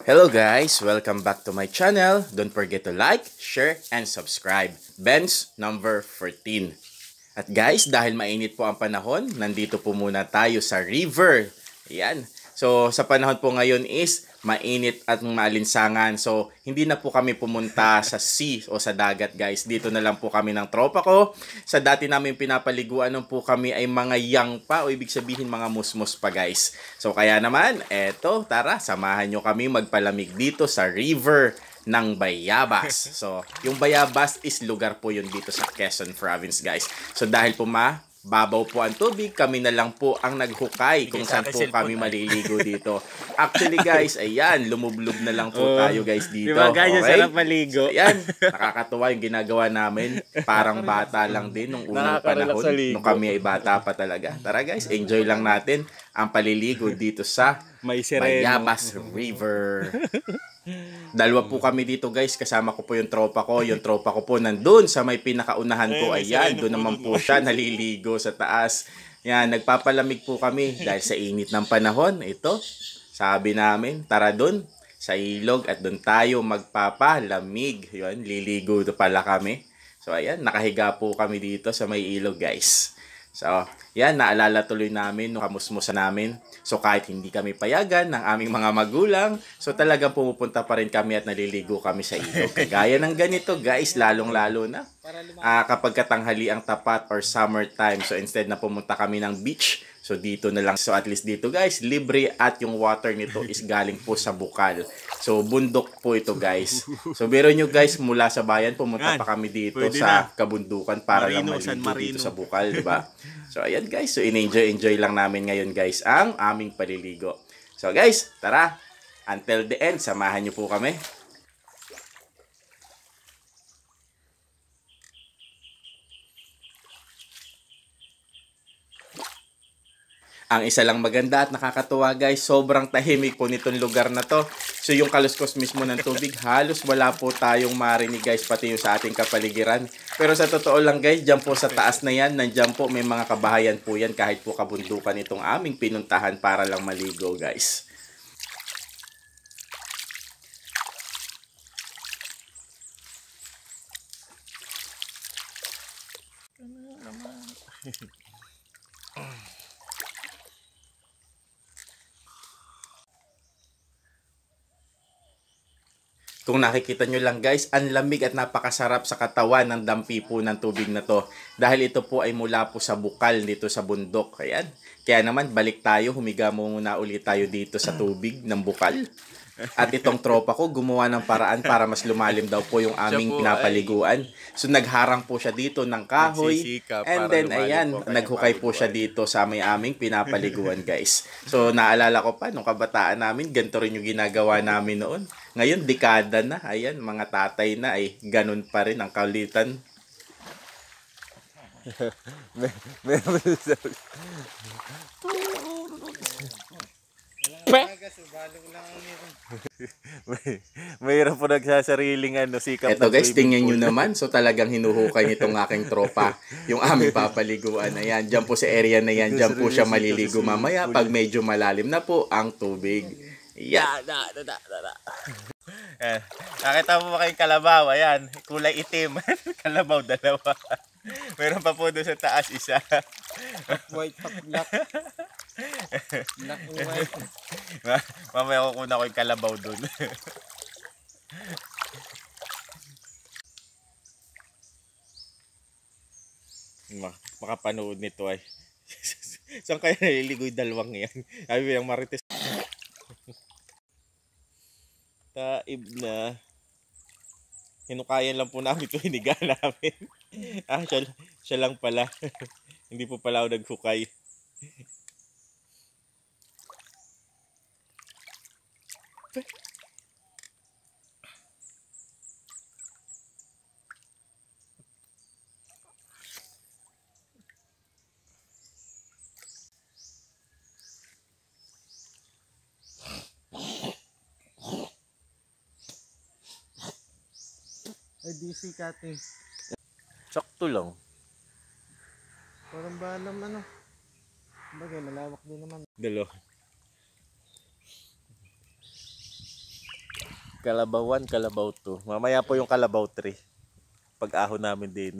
Hello guys! Welcome back to my channel. Don't forget to like, share, and subscribe. Benz number 14. At guys, dahil mainit po ang panahon, nandito po muna tayo sa river. Ayan. So, sa panahon po ngayon is mainit at maalinsangan. So, hindi na po kami pumunta sa sea o sa dagat guys. Dito na lang po kami ng tropa ko. Sa dati namin pinapaliguan nung po kami ay mga young pa o ibig sabihin mga musmus pa guys. So, kaya naman, eto, tara, samahan nyo kami magpalamig dito sa river ng Bayabas. So, yung Bayabas is lugar po yun dito sa Quezon Province, guys. So, dahil po babaw po ang tubig, kami na lang po ang naghukay kung saan po kami maliligo dito. Actually, guys, ayan, lumublog na lang po tayo, guys, dito. Diba, guys, okay? sarap maligo. So, ayan, nakakatuwa yung ginagawa namin. Parang bata lang din nung unang panahon, nung kami ay bata pa talaga. Tara, guys, enjoy lang natin ang paliligo dito sa Bayabas River. Dalawa po kami dito guys, kasama ko po yung tropa ko. Yung tropa ko po nandun sa may pinakaunahan ko. Ayan, doon naman po siya naliligo sa taas. Yan, nagpapalamig po kami dahil sa init ng panahon. Ito, sabi namin, tara doon sa ilog at doon tayo magpapalamig. Yun, liligo pala kami. So ayan, nakahiga po kami dito sa may ilog guys. So, yan, naalala tuloy namin nung kamusmusan namin. So, kahit hindi kami payagan ng aming mga magulang, so talagang pumupunta pa rin kami at naliligo kami sa ilog. Kagaya ng ganito, guys, lalong-lalo na kapag katanghali ang tapat or summertime. So, instead na pumunta kami ng beach, so dito na lang. So, at least dito, guys, libre at yung water nito is galing po sa bukal. So, bundok po ito, guys. So, biro nyo, guys, mula sa bayan, pumunta pa kami dito sa kabundukan para lang maligo dito sa bukal, di ba? So, ayan, guys. So, enjoy lang namin ngayon, guys, ang aming paliligo. So, guys, tara. Until the end, samahan nyo po kami. Ang isa lang maganda at nakakatuwa guys, sobrang tahimik po nitong lugar na to. So yung kaluskos mismo ng tubig, halos wala po tayong marinig guys, pati yung sa ating kapaligiran. Pero sa totoo lang guys, dyan po sa taas na yan, nandyan po may mga kabahayan po yan kahit po kabundukan itong aming pinuntahan para lang maligo guys. Kung nakikita nyo lang guys, ang lamig at napakasarap sa katawan ng dampi po ng tubig na to. Dahil ito po ay mula po sa bukal dito sa bundok. Ayan. Kaya naman balik tayo, humiga muna ulit tayo dito sa tubig ng bukal. At itong tropa ko gumawa ng paraan para mas lumalim daw po yung aming pinapaliguan. So nagharang po siya dito ng kahoy. And then ayan, naghukay po siya dito sa may aming pinapaliguan guys. So naalala ko pa nung kabataan namin, ganito rin yung ginagawa namin noon. Ngayon dekada na, ayan, mga tatay na ay ganun pa rin ang kaulitan. Mayroon po nagsasariling sikap. Eto guys, tingnan nyo naman. So talagang hinuhukay nitong aking tropa yung aming papaliguan. Ayan, dyan po sa area na yan. Dyan po siya maliligo mamaya pag medyo malalim na po ang tubig. Yan. Nakita mo ba kayong kalabaw? Ayan, kulay itim. Kalabaw, dalawa. Mayroon pa po doon sa taas, isa. White top black. Black and white. Mamaya kukuna ko yung kalabaw doon. Makapanood nito ay. Saan kaya naliligo yung dalawang yan? Sabi yung Marites. Taib na. Hinukayan lang po namin ito, hiniga namin. Siya lang pala. Hindi po pala ako naghukay. Ay, DC cutting. Sakto lang. Parang ba naman Bagay, malawak din naman. Dalo. Kalabaw 1, Kalabaw 2. Mamaya po yung Kalabaw 3. Pag-ahon namin din.